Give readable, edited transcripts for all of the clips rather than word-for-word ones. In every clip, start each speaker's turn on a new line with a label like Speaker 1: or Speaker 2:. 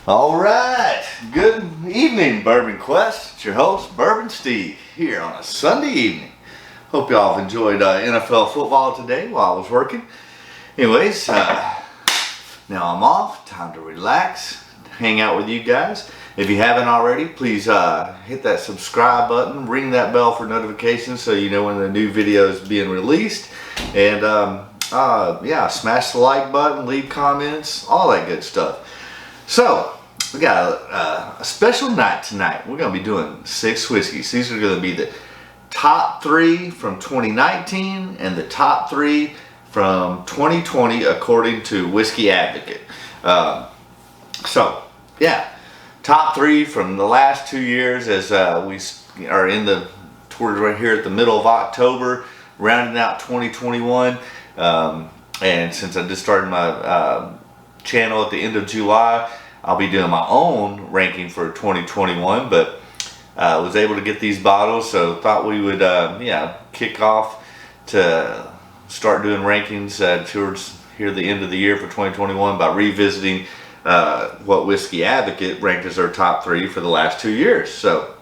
Speaker 1: All right, good evening, Bourbon Quest. It's your host, Bourbon Steve, here on a Sunday evening. Hope y'all have enjoyed NFL football today while I was working. Anyways, now I'm off. Time to relax, hang out with you guys. If you haven't already, please hit that subscribe button, ring that bell for notifications so you know when the new video is being released. And yeah, smash the like button, leave comments, all that good stuff. So, we got a special night tonight. We're going to be doing 6 whiskeys. These are going to be the top 3 from 2019 and the top 3 from 2020 according to Whiskey Advocate. So, yeah, top 3 from the last 2 years as we are towards right here at the middle of October, rounding out 2021. And since I just started my channel at the end of July, I'll be doing my own ranking for 2021, but was able to get these bottles, so thought we would kick off to start doing rankings towards the end of the year for 2021 by revisiting what Whiskey Advocate ranked as their top 3 for the last 2 years. So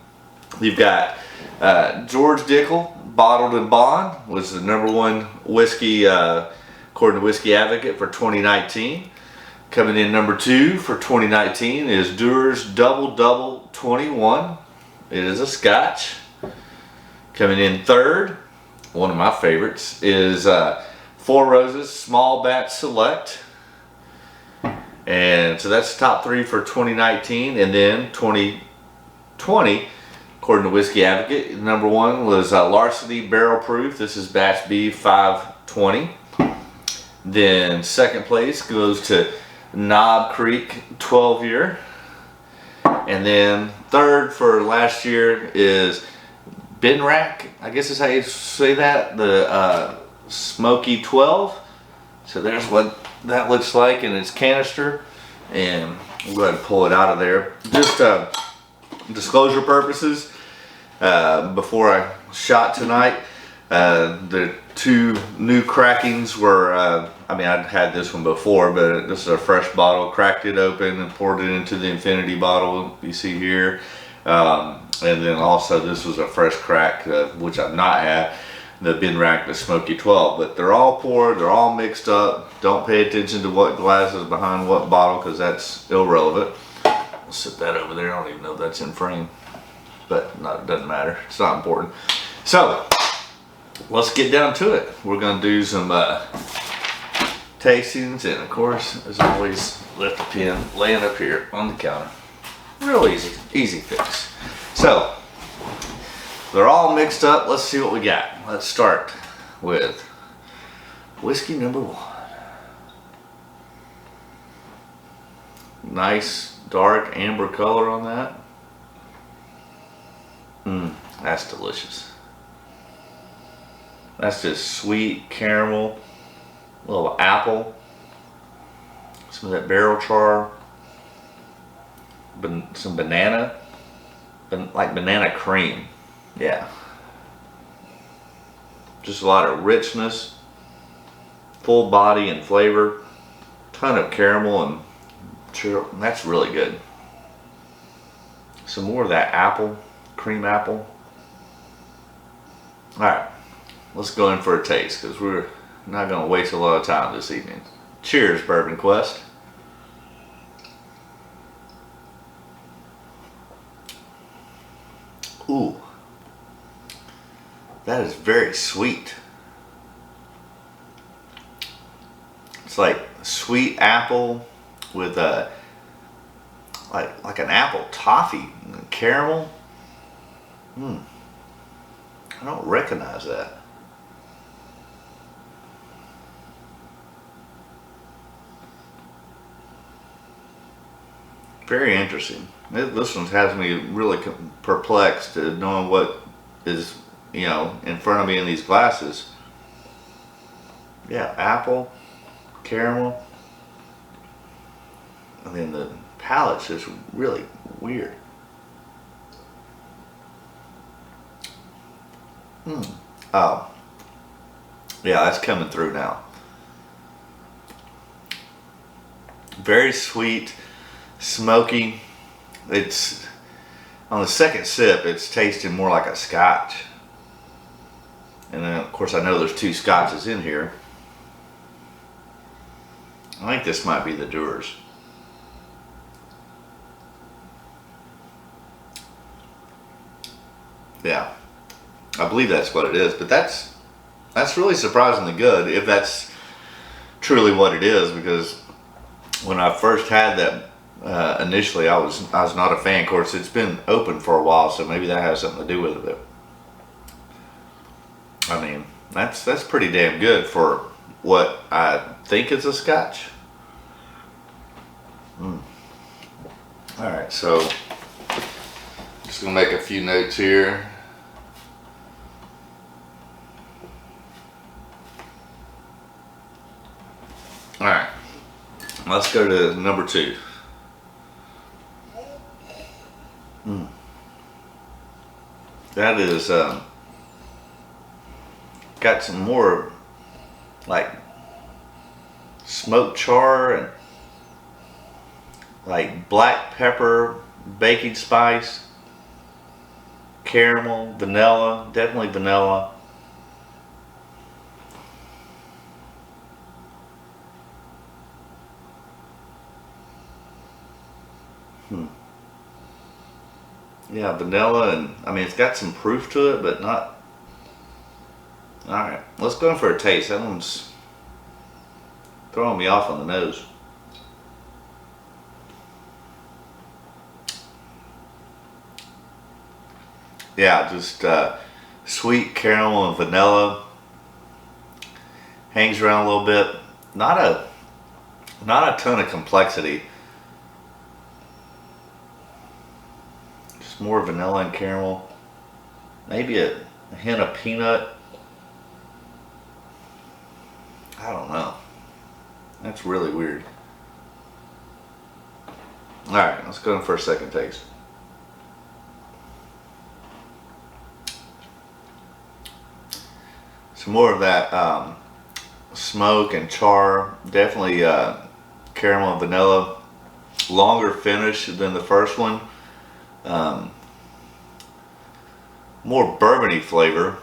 Speaker 1: you've got George Dickel, Bottled and Bond, was the #1 whiskey according to Whiskey Advocate for 2019. Coming in #2 for 2019 is Dewar's Double Double 21. It is a Scotch. Coming in 3rd, one of my favorites, is Four Roses Small Batch Select. And so that's the top 3 for 2019. And then 2020, according to Whiskey Advocate, #1 was Larceny Barrel Proof. This is Batch B 520. Then 2nd place goes to Knob Creek 12 year. And then 3rd for last year is Benriach, I guess is how you say that, the Smoky 12. So there's what that looks like in its canister. And we'll go ahead and pull it out of there. Just disclosure purposes, before I shot tonight, the 2 new crackings were, I'd had this one before, but this is a fresh bottle. Cracked it open and poured it into the infinity bottle you see here. And then also this was a fresh crack, which I've not had, the Benriach, the Smoky 12. But they're all poured, they're all mixed up. Don't pay attention to what glass is behind what bottle, because that's irrelevant. I'll set that over there. I don't even know if that's in frame, but it doesn't matter. It's not important. So let's get down to it. We're going to do some tastings, and of course, as always, left the pen laying up here on the counter. Real easy fix. So they're all mixed up. Let's see what we got. Let's start with whiskey #1. Nice dark amber color on that. That's delicious. That's just sweet caramel, a little apple, some of that barrel char, some banana, like banana cream. Yeah. Just a lot of richness, full body and flavor, ton of caramel and churro. That's really good. Some more of that apple, cream apple. All right. Let's go in for a taste, because we're not going to waste a lot of time this evening. Cheers, Bourbon Quest. Ooh. That is very sweet. It's like sweet apple with like an apple toffee, caramel. I don't recognize that. Very interesting. This one has me really perplexed, knowing what is, in front of me in these glasses. Yeah, apple, caramel, and then the palate's just really weird. Oh, yeah, that's coming through now. Very sweet, smoky. It's on the second sip, it's tasting more like a scotch. And then, of course, I know there's 2 scotches in here. I think this might be the Dewar's. Yeah, I believe that's what it is. But that's really surprisingly good if that's truly what it is. Because when I first had that initially, I was not a fan. Of course, it's been open for a while, so maybe that has something to do with it. I mean, that's pretty damn good for what I think is a scotch. Alright, so just gonna make a few notes here. Alright, let's go to number 2. That is got some more like smoked char and like black pepper, baking spice, caramel, vanilla, definitely vanilla. Yeah, vanilla, and I mean it's got some proof to it, but not. Alright, let's go in for a taste. That one's throwing me off on the nose. Yeah, just sweet caramel and vanilla. Hangs around a little bit. Not a ton of complexity. Just more vanilla and caramel. Maybe a hint of peanut. I don't know. That's really weird. Alright, let's go in for a second taste. Some more of that smoke and char. Definitely caramel and vanilla. Longer finish than the first one. More bourbony flavor.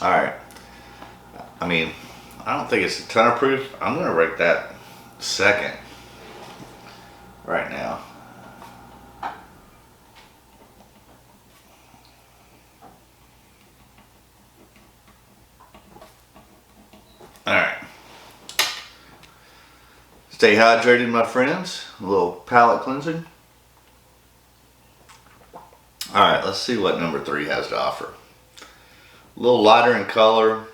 Speaker 1: Alright. I mean, I don't think it's a ton of proof. I'm going to rate that second right now. Alright. Stay hydrated, my friends. A little palate cleansing. Alright, let's see what number 3 has to offer. A little lighter in color.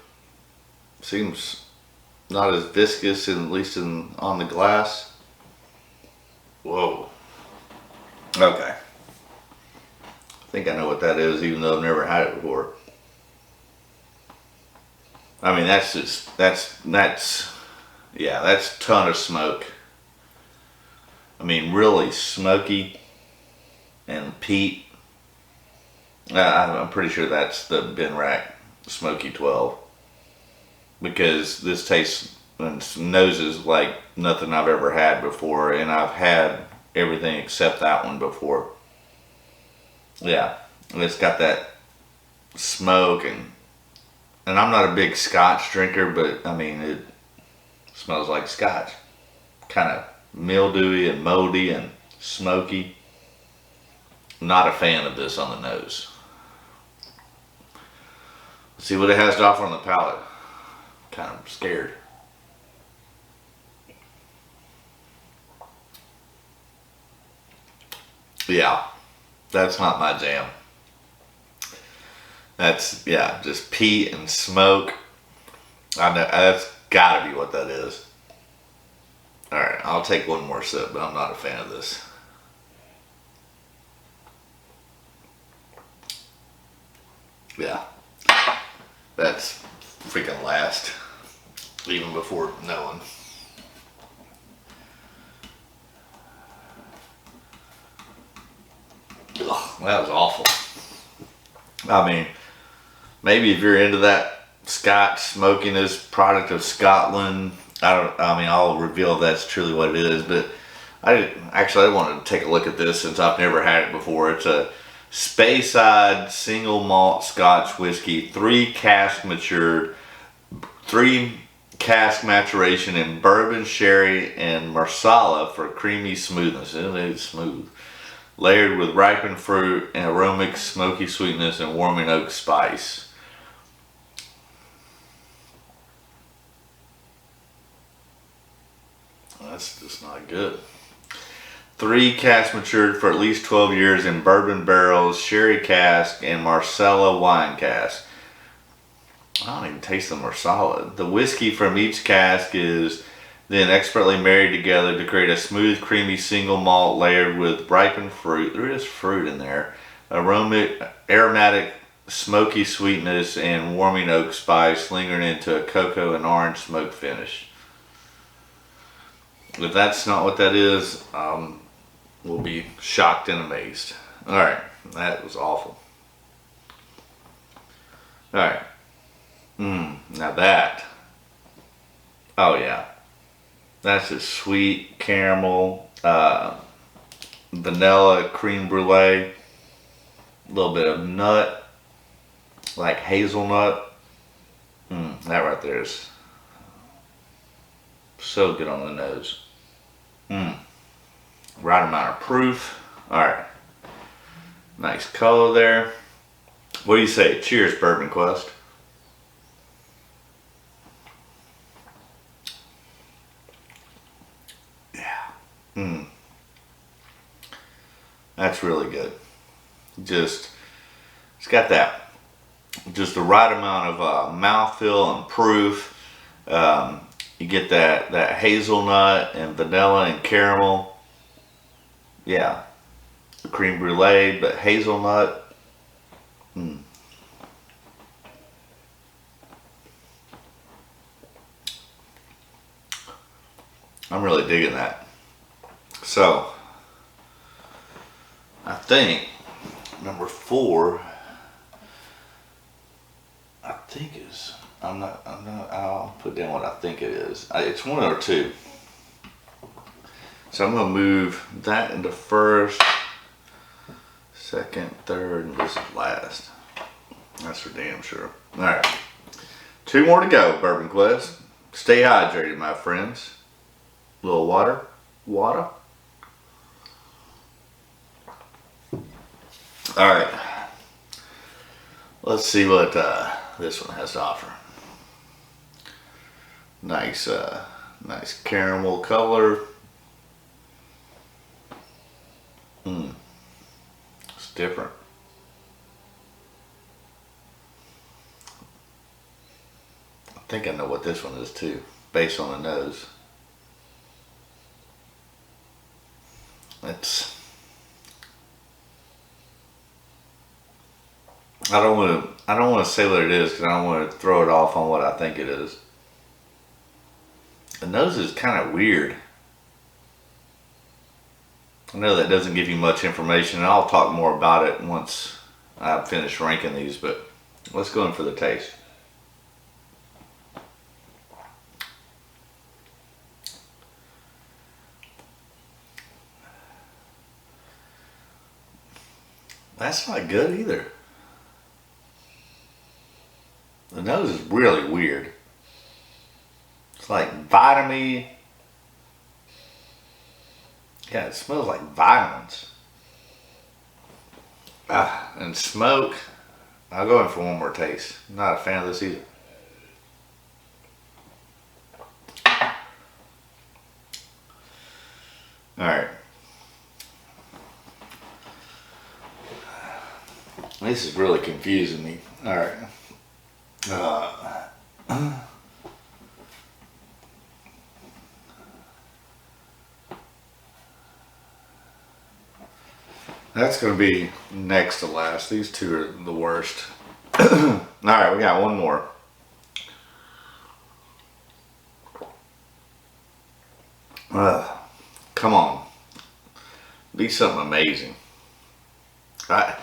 Speaker 1: Seems not as viscous, at least on the glass. Whoa. Okay. I think I know what that is, even though I've never had it before. I mean, that's a ton of smoke. I mean, really smoky and peat. I'm pretty sure that's the Benriach Smoky 12. Because this tastes and noses like nothing I've ever had before, and I've had everything except that one before. Yeah, and it's got that smoke, and I'm not a big scotch drinker, but I mean it smells like scotch. Kind of mildewy and moldy and smoky. Not a fan of this on the nose. Let's see what it has to offer on the palate. Kind of scared. Yeah, that's not my jam. That's, yeah, just peat and smoke. I know, that's gotta be what that is. Alright, I'll take one more sip, but I'm not a fan of this. Yeah, that's freaking last, even before knowing. Ugh, that was awful. I mean, maybe if you're into that Scotch smokiness, product of Scotland, I mean, I'll reveal if that's truly what it is, but I wanted to take a look at this since I've never had it before. It's a Speyside single malt Scotch whiskey, 3 cask matured, 3 cask maturation in bourbon, sherry, and marsala for creamy smoothness. It is smooth. Layered with ripened fruit and aromatic smoky sweetness and warming oak spice. That's just not good. 3 cask matured for at least 12 years in bourbon barrels, sherry cask, and marsala wine cask. I don't even taste the marsala. The whiskey from each cask is then expertly married together to create a smooth, creamy single malt layered with ripened fruit. There is fruit in there. Aromatic, smoky sweetness and warming oak spice lingering into a cocoa and orange smoke finish. If that's not what that is, we'll be shocked and amazed. Alright, that was awful. Alright. Now that. Oh yeah. That's just sweet caramel, vanilla, creme brulee, a little bit of nut, like hazelnut. That right there is so good on the nose. Right amount of proof. Alright. Nice color there. What do you say? Cheers, Bourbon Quest. Yeah. That's really good. It's got that, just the right amount of mouthfeel and proof. You get that hazelnut and vanilla and caramel. Yeah. The creme brulee, but hazelnut. I'm really digging that. So, I think number 4, I think is, I'll put down what I think it is. It's 1 or 2. So I'm going to move that into first, second, third, and this is last. That's for damn sure. Alright. 2 more to go, Bourbon Quest. Stay hydrated, my friends. A little water. Water. Alright. Let's see what this one has to offer. Nice caramel color. It's different. I think I know what this one is too, based on the nose. I don't want to say what it is because I don't want to throw it off on what I think it is. The nose is kind of weird. I know that doesn't give you much information, and I'll talk more about it once I finish ranking these, but let's go in for the taste. That's not good either. The nose is really weird. It's like vitamin. Yeah, it smells like vitamins. And smoke. I'll go in for one more taste. I'm not a fan of this either. Alright. This is really confusing me. Alright. That's going to be next to last. These 2 are the worst. Alright, we got one more. Come on. Be something amazing. I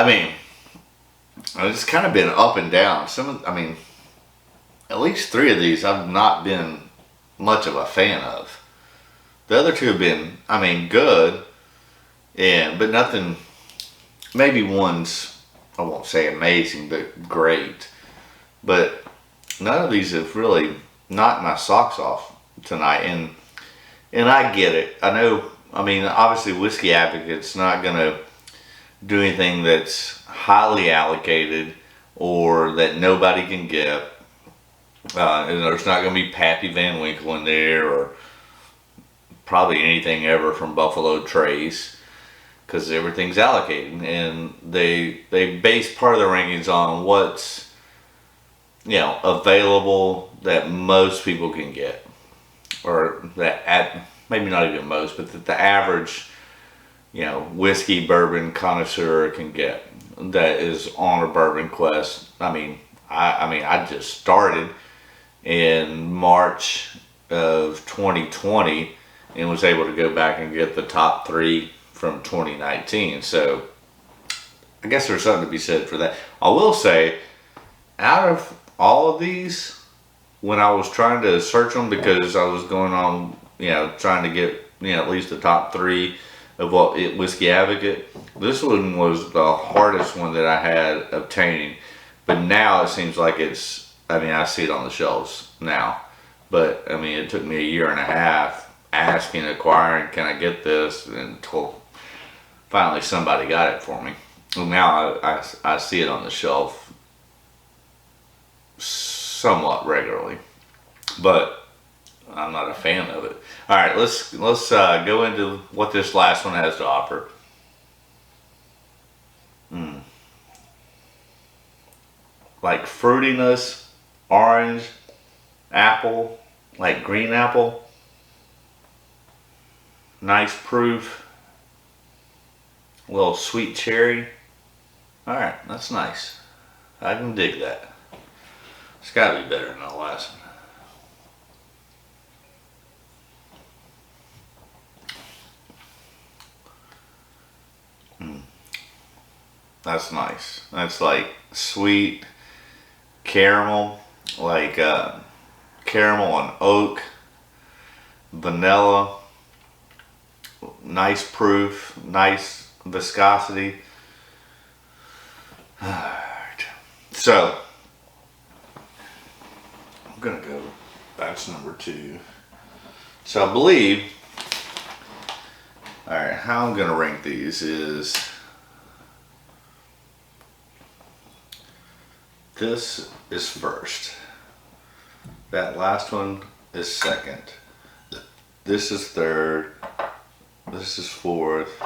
Speaker 1: mean, it's kind of been up and down. At least 3 of these I've not been much of a fan of. The other two have been, I mean, good, but nothing. Maybe one's, I won't say amazing, but great. But none of these have really knocked my socks off tonight, and I get it. I know. I mean, obviously, Whiskey Advocate's not gonna do anything that's highly allocated or that nobody can get. And there's not going to be Pappy Van Winkle in there, or probably anything ever from Buffalo Trace, because everything's allocated, and they base part of the rankings on what's, you know, available that most people can get, or that maybe not even most, but that the average, you know, whiskey bourbon connoisseur can get that is on a Bourbon Quest. I mean, I just started in March of 2020 and was able to go back and get the top 3 from 2019. So I guess there's something to be said for that. I will say, out of all of these, when I was trying to search them, because I was going on, you know, trying to get, you know, at least the top 3 of Whiskey Advocate, this one was the hardest one that I had obtaining. But now it seems like it's, I mean, I see it on the shelves now. But I mean, it took me a year and a half asking, acquiring, can I get this? Until finally somebody got it for me. And now I see it on the shelf somewhat regularly. But I'm not a fan of it. All right, let's go into what this last one has to offer. Like fruitiness, orange, apple, like green apple. Nice proof. A little sweet cherry. All right, that's nice. I can dig that. It's got to be better than the last one. That's nice. That's like sweet caramel, like caramel and oak, vanilla, nice proof, nice viscosity. Alright, so I'm gonna go, that's number 2. So I believe, alright, how I'm gonna rank these is, this is first. That last one is second. This is third. This is fourth.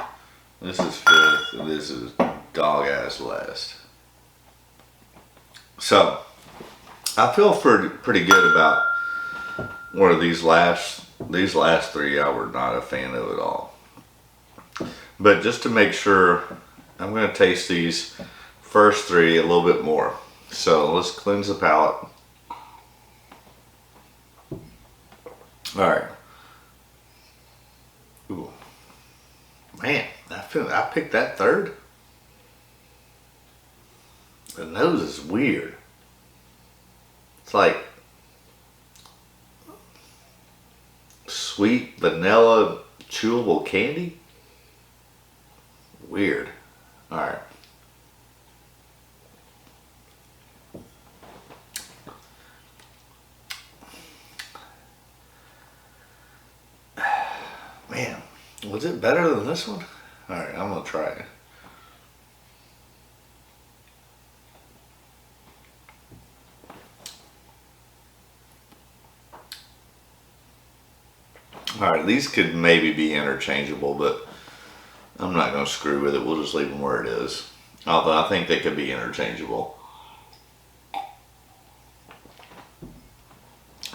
Speaker 1: This is fifth. And this is dog ass last. So I feel pretty good about one of these last 3 I were not a fan of at all. But just to make sure, I'm going to taste these first 3 a little bit more. So let's cleanse the palate. Alright. Ooh. Man, I picked that third. The nose is weird. It's like sweet vanilla chewable candy. Weird. Alright. Man, was it better than this one? Alright, I'm gonna try it. Alright, these could maybe be interchangeable, but I'm not gonna screw with it. We'll just leave them where it is. Although I think they could be interchangeable.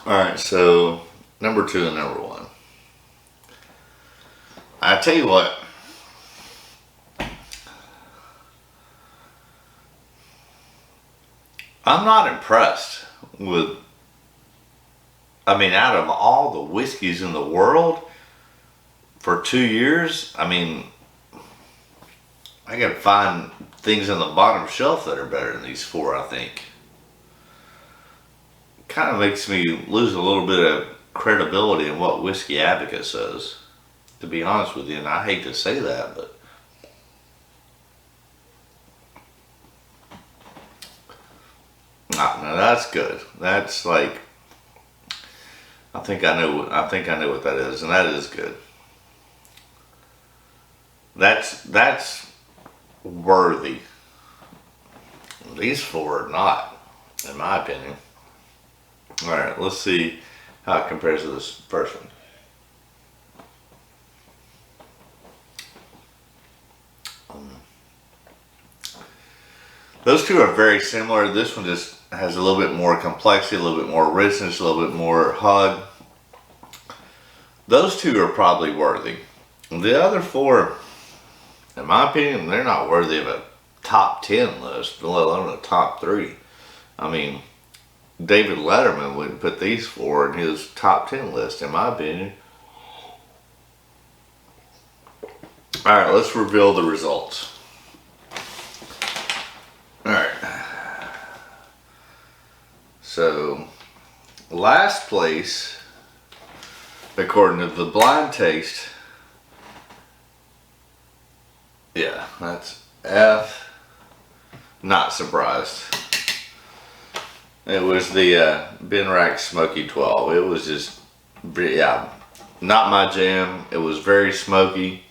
Speaker 1: Alright, so number 2 and number 1. I tell you what, I'm not impressed with, I mean, out of all the whiskeys in the world for 2 years, I mean, I can find things on the bottom shelf that are better than these 4, I think. Kind of makes me lose a little bit of credibility in what Whiskey Advocate says, to be honest with you, and I hate to say that, but no, that's good. That's like, I think I know what that is, and that is good. That's worthy. These four are not, in my opinion. All right, let's see how it compares to this first one. Those two are very similar. This one just has a little bit more complexity, a little bit more richness, a little bit more hug. Those two are probably worthy. The other four, in my opinion, they're not worthy of a top 10 list, let alone a top 3. I mean, David Letterman wouldn't put these four in his top 10 list, in my opinion. Alright, let's reveal the results. Alright. So, last place, according to the blind taste, yeah, that's F. Not surprised. It was the Benriach Smoky 12. It was just, yeah, not my jam. It was very smoky.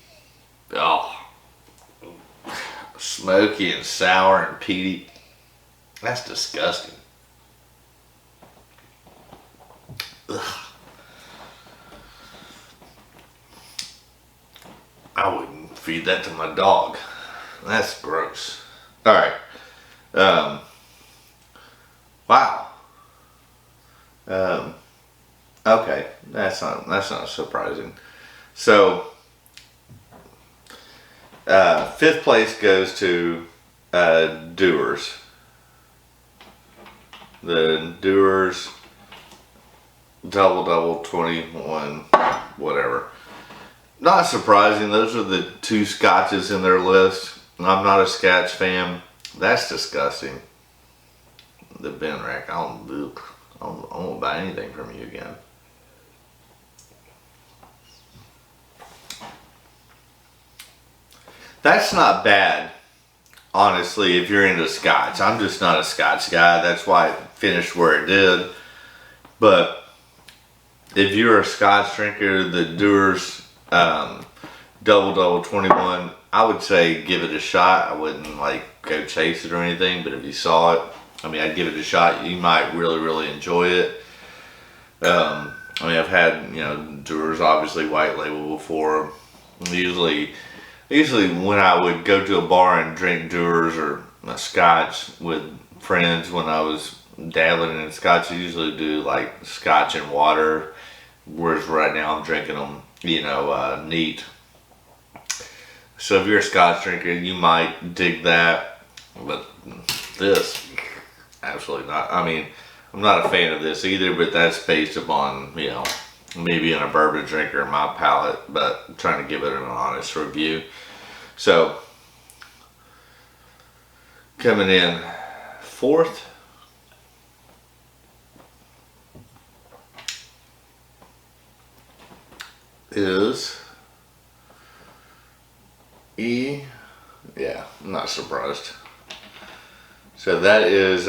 Speaker 1: Oh, smoky and sour and peaty. That's disgusting. Ugh. I wouldn't feed that to my dog. That's gross. Alright. Wow. Okay. That's not surprising. So, 5th place goes to Dewar's. The Dewar's double 21 whatever. Not surprising. Those are the 2 scotches in their list. I'm not a Scotch fan. That's disgusting. The Benriach. I won't buy anything from you again. That's not bad, honestly, if you're into Scotch. I'm just not a Scotch guy. That's why it finished where it did. But if you're a Scotch drinker, the Dewar's double 21, I would say give it a shot. I wouldn't like go chase it or anything, but if you saw it, I mean, I'd give it a shot. You might really enjoy it. I mean, I've had, Dewar's obviously white label before. Usually when I would go to a bar and drink Dewar's or a Scotch with friends when I was dabbling in Scotch, I usually do like Scotch and water, whereas right now I'm drinking them, neat. So if you're a Scotch drinker, you might dig that, but this, absolutely not. I mean, I'm not a fan of this either, but that's based upon, me being a bourbon drinker in my palate, but I'm trying to give it an honest review. So, coming in 4th, is E. Yeah, I'm not surprised. So that is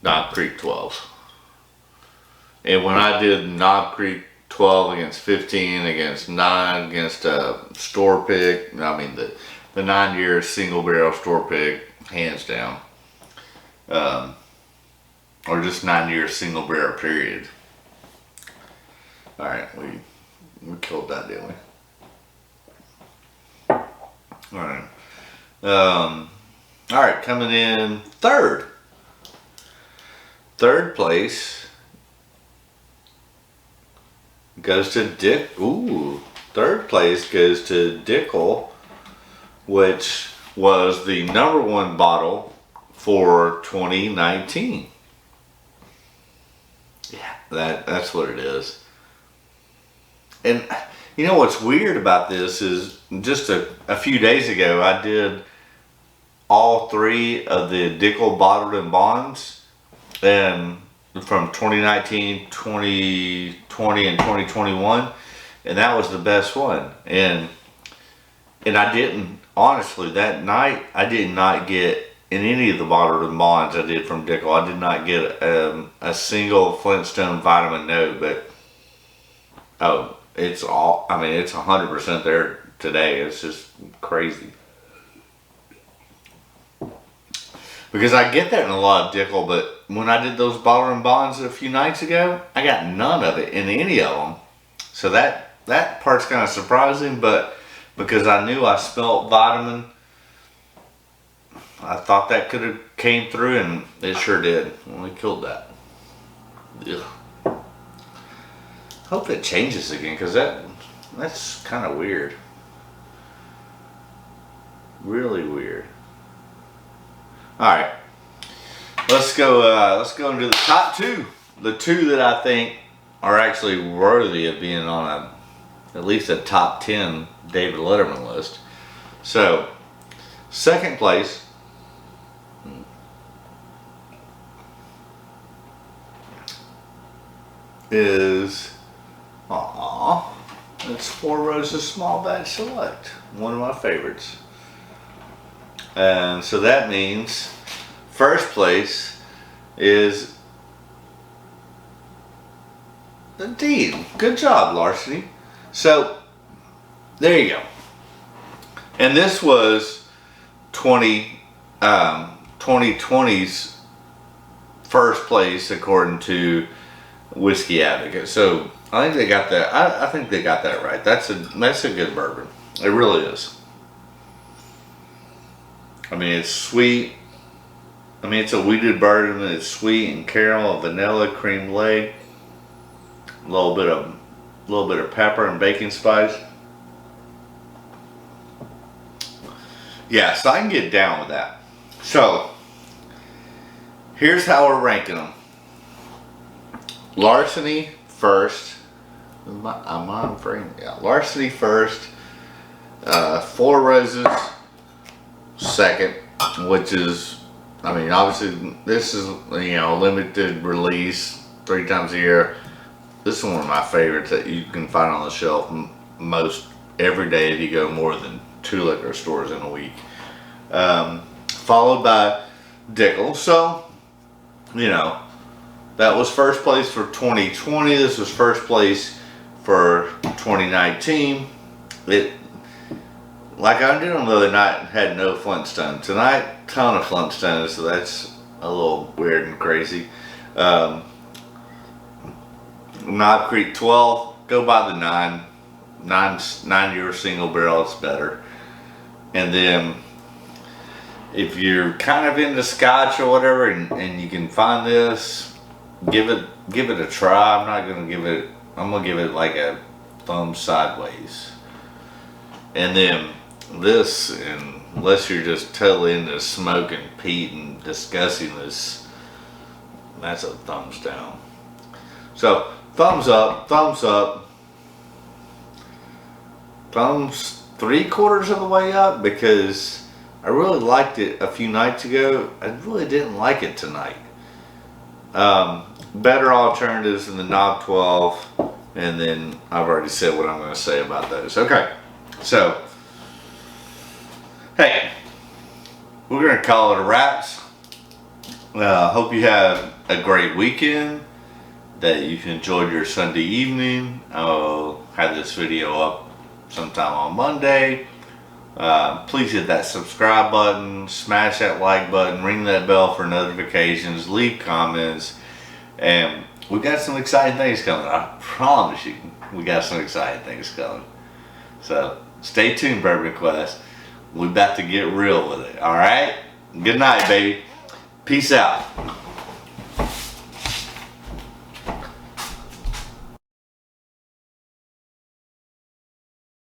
Speaker 1: Knob Creek 12. And when I did Knob Creek 12 against 15 against 9 against store pick, I mean the 9-year single barrel store pick, hands down. Or just 9-year single barrel period. Alright, we killed that, didn't we? Alright. Alright, coming in 3rd. 3rd place goes to third place goes to Dickel, which was the #1 bottle for 2019. Yeah, that's what it is. And you know what's weird about this is just a few days ago I did all 3 of the Dickel bottled in bonds, and from 2019, 2020, and 2021, and that was the best one. And I didn't, honestly, that night I did not get in any of the bottled and bonds I did from Dickel. I did not get a single Flintstone vitamin note, but oh, it's all. I mean, it's 100% there today. It's just crazy. Because I get that in a lot of Dickel, but when I did those bottled and bonds a few nights ago, I got none of it in any of them. So that part's kind of surprising, but because I knew I smelt vitamin, I thought that could have came through, and it sure did. Well, we killed that. Ugh. Hope it changes again, because that's kind of weird. Really weird. Alright, let's go into the top two. The two that I think are actually worthy of being on at least a top 10 David Letterman list. So, second place is, it's Four Roses Small Batch Select, one of my favorites. And so that means first place is, indeed, good job, Larceny. So there you go. And this was 2020's first place according to Whiskey Advocate. So I think they got that. I think they got that right. That's a good bourbon. It really is. I mean, it's sweet. I mean, it's a wheated bourbon. It's sweet and caramel, vanilla, cream lake, a little bit of pepper and baking spice. Yeah, so I can get down with that. So here's how we're ranking them. Larceny first. I'm frame. Yeah, Larceny first. Four Roses second, which is, I mean, obviously this is, you know, limited release 3 times a year. This is one of my favorites that you can find on the shelf most every day if you go more than 2 liquor stores in a week. Followed by Dickel. So, you know, that was first place for 2020. This was first place for 2019. Like I did on the other night, had no Flintstone. Tonight, ton of Flintstones, so that's a little weird and crazy. Knob Creek 12, go by the 9-year single barrel, it's better. And then if you're kind of into Scotch or whatever, and you can find this, give it a try. I'm gonna give it like a thumb sideways. And then this, unless you're just totally into smoking peat and discussing this, that's a thumbs down. So thumbs up, thumbs 3/4 of the way up, because I really liked it a few nights ago. I really didn't like it tonight. Better alternatives in the Knob 12, and then I've already said what I'm going to say about those. Okay, so hey, we're going to call it a wraps. Hope you have a great weekend, that you've enjoyed your Sunday evening. I'll have this video up sometime on Monday. Please hit that subscribe button, smash that like button, ring that bell for notifications, leave comments, and we got some exciting things coming. I promise you, we got some exciting things coming. So stay tuned, Bourbon Quest. We're about to get real with it. All right. Good night, baby. Peace out.